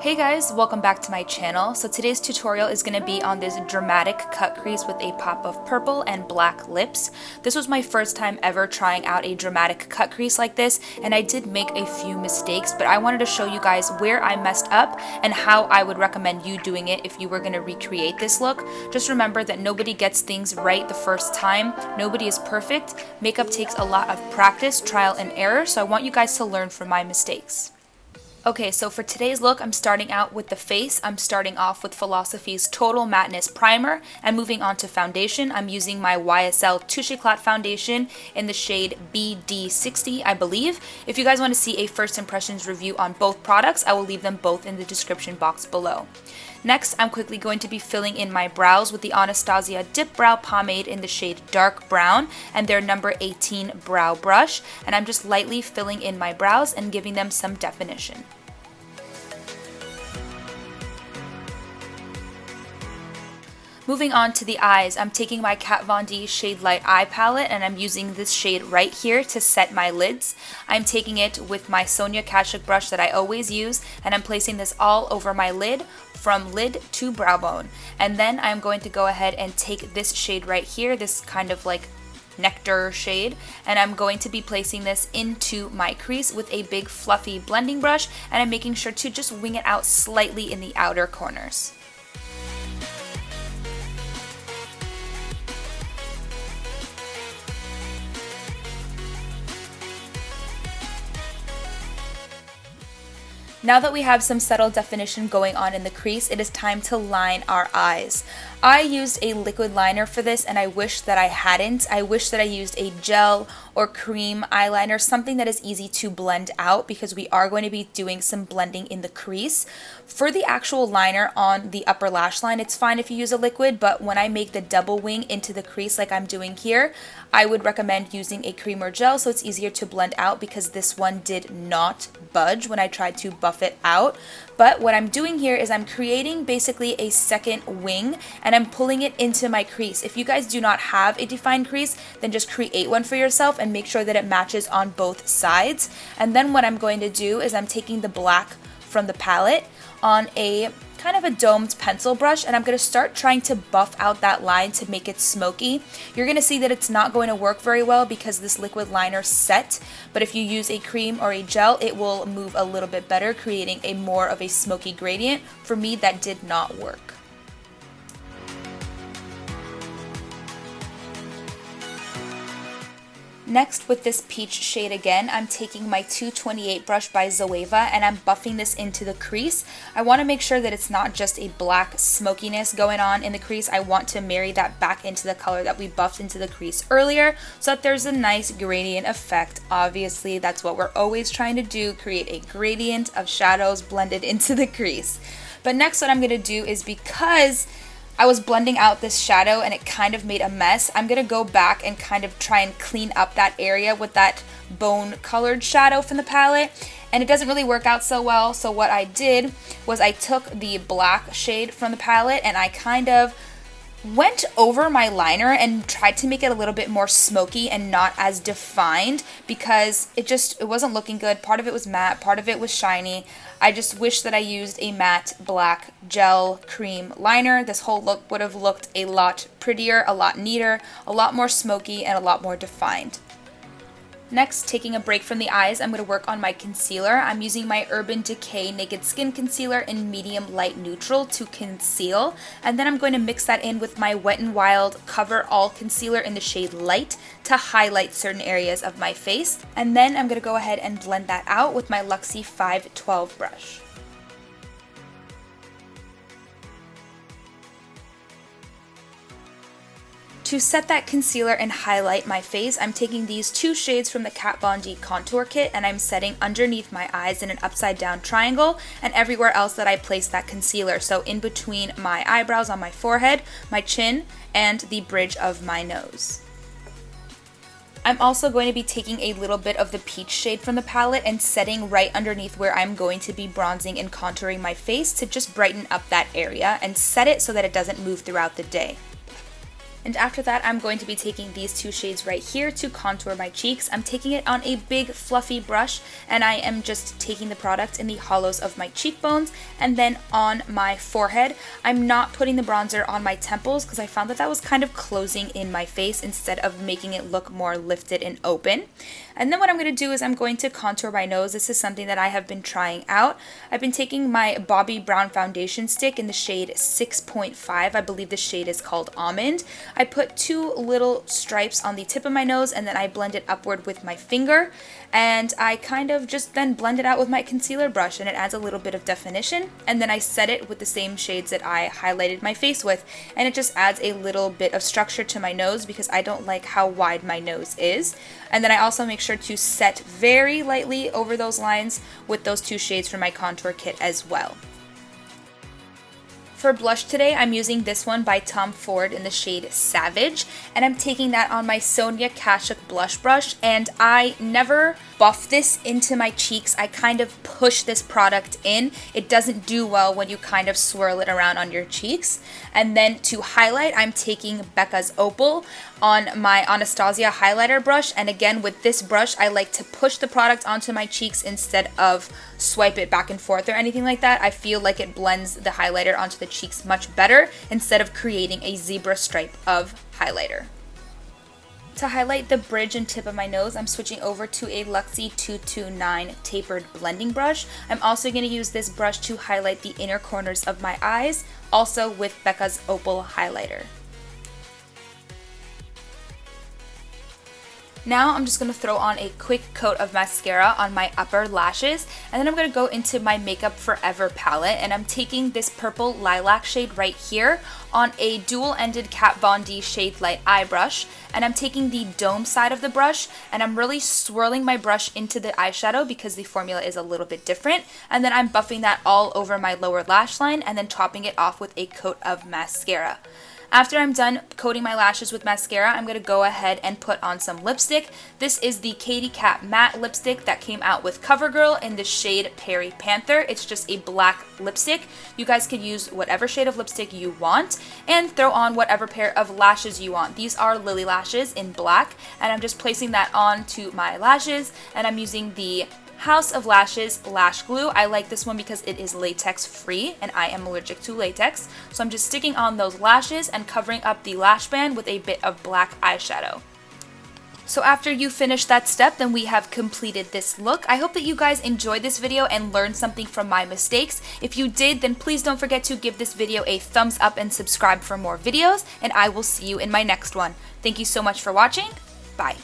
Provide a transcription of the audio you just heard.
Hey guys, welcome back to my channel. So today's tutorial is going to be on this dramatic cut crease with a pop of purple and black lips. This was my first time ever trying out a dramatic cut crease like this, and I did make a few mistakes, but I wanted to show you guys where I messed up and how I would recommend you doing it if you were going to recreate this look. Just remember that nobody gets things right the first time. Nobody is perfect. Makeup takes a lot of practice, trial and error, so I want you guys to learn from my mistakes. Okay, so for today's look, I'm starting out with the face. I'm starting off with Philosophy's Total Matteness Primer, and moving on to foundation, I'm using my YSL Touche Éclat foundation in the shade BD60, I believe. If you guys want to see a first impressions review on both products, I will leave them both in the description box below. Next, I'm quickly going to be filling in my brows with the Anastasia Dip Brow Pomade in the shade Dark Brown and their number 18 brow brush, and I'm just lightly filling in my brows and giving them some definition. Moving on to the eyes, I'm taking my Kat Von D Shade Light Eye Palette and I'm using this shade right here to set my lids. I'm taking it with my Sonia Kashuk brush that I always use, and I'm placing this all over my lid from lid to brow bone. And then I'm going to go ahead and take this shade right here, this kind of like nectar shade, and I'm going to be placing this into my crease with a big fluffy blending brush, and I'm making sure to just wing it out slightly in the outer corners. Now that we have some subtle definition going on in the crease, it is time to line our eyes. I used a liquid liner for this, and I wish that I hadn't. I wish that I used a gel or cream eyeliner, something that is easy to blend out, because we are going to be doing some blending in the crease. For the actual liner on the upper lash line, it's fine if you use a liquid, but when I make the double wing into the crease like I'm doing here, I would recommend using a cream or gel so it's easier to blend out, because this one did not budge when I tried to buff it out. But what I'm doing here is I'm creating basically a second wing, and I'm pulling it into my crease. If you guys do not have a defined crease, then just create one for yourself and make sure that it matches on both sides. And then what I'm going to do is I'm taking the black from the palette on a kind of a domed pencil brush, and I'm going to start trying to buff out that line to make it smoky. You're going to see that it's not going to work very well because this liquid liner set, but if you use a cream or a gel, it will move a little bit better, creating a more of a smoky gradient. For me, that did not work. Next, with this peach shade again, I'm taking my 228 brush by Zoeva and I'm buffing this into the crease. I want to make sure that it's not just a black smokiness going on in the crease. I want to marry that back into the color that we buffed into the crease earlier so that there's a nice gradient effect. Obviously, that's what we're always trying to do, create a gradient of shadows blended into the crease. But next, what I'm going to do is, because I was blending out this shadow and it kind of made a mess, I'm going to go back and kind of try and clean up that area with that bone colored shadow from the palette, and it doesn't really work out so well. So what I did was I took the black shade from the palette and I kind of went over my liner and tried to make it a little bit more smoky and not as defined, because it wasn't looking good. Part of it was matte, part of it was shiny. I just wish that I used a matte black gel cream liner. This whole look would have looked a lot prettier, a lot neater, a lot more smoky, and a lot more defined. Next, taking a break from the eyes, I'm going to work on my concealer. I'm using my Urban Decay Naked Skin Concealer in medium light neutral to conceal, and then I'm going to mix that in with my Wet n Wild Cover All Concealer in the shade Light to highlight certain areas of my face, and then I'm going to go ahead and blend that out with my Luxie 512 brush. To set that concealer and highlight my face, I'm taking these two shades from the Kat Von D Contour Kit and I'm setting underneath my eyes in an upside down triangle and everywhere else that I place that concealer. So in between my eyebrows, on my forehead, my chin, and the bridge of my nose. I'm also going to be taking a little bit of the peach shade from the palette and setting right underneath where I'm going to be bronzing and contouring my face to just brighten up that area and set it so that it doesn't move throughout the day. And after that, I'm going to be taking these two shades right here to contour my cheeks. I'm taking it on a big fluffy brush, and I am just taking the product in the hollows of my cheekbones and then on my forehead. I'm not putting the bronzer on my temples because I found that that was kind of closing in my face instead of making it look more lifted and open. And then what I'm going to do is I'm going to contour my nose. This is something that I have been trying out. I've been taking my Bobbi Brown foundation stick in the shade 6.5. I believe the shade is called Almond. I put two little stripes on the tip of my nose and then I blend it upward with my finger, and I kind of just then blend it out with my concealer brush, and it adds a little bit of definition. And then I set it with the same shades that I highlighted my face with, and it just adds a little bit of structure to my nose because I don't like how wide my nose is. And then I also make sure to set very lightly over those lines with those two shades from my contour kit as well. For blush today, I'm using this one by Tom Ford in the shade Savage, and I'm taking that on my Sonia Kashuk blush brush, and I never buff this into my cheeks. I kind of push this product in. It doesn't do well when you kind of swirl it around on your cheeks. And then to highlight, I'm taking Becca's Opal on my Anastasia highlighter brush, and again with this brush I like to push the product onto my cheeks instead of swipe it back and forth or anything like that. I feel like it blends the highlighter onto the cheeks much better instead of creating a zebra stripe of highlighter. To highlight the bridge and tip of my nose, I'm switching over to a Luxie 229 tapered blending brush. I'm also going to use this brush to highlight the inner corners of my eyes, also with Becca's Opal highlighter. Now I'm just going to throw on a quick coat of mascara on my upper lashes, and then I'm going to go into my Makeup Forever palette, and I'm taking this purple lilac shade right here on a dual-ended Kat Von D Shade Light eye brush, and I'm taking the dome side of the brush and I'm really swirling my brush into the eyeshadow because the formula is a little bit different, and then I'm buffing that all over my lower lash line and then topping it off with a coat of mascara. After I'm done coating my lashes with mascara, I'm going to go ahead and put on some lipstick. This is the Katy Kat matte lipstick that came out with Covergirl in the shade Perry Panther. It's just a black lipstick. You guys could use whatever shade of lipstick you want and throw on whatever pair of lashes you want. These are Lily lashes in black, and I'm just placing that onto my lashes, and I'm using the House of Lashes lash glue. I like this one because it is latex free and I am allergic to latex. So I'm just sticking on those lashes and covering up the lash band with a bit of black eyeshadow. So after you finish that step, then we have completed this look. I hope that you guys enjoyed this video and learned something from my mistakes. If you did, then please don't forget to give this video a thumbs up and subscribe for more videos, and I will see you in my next one. Thank you so much for watching. Bye.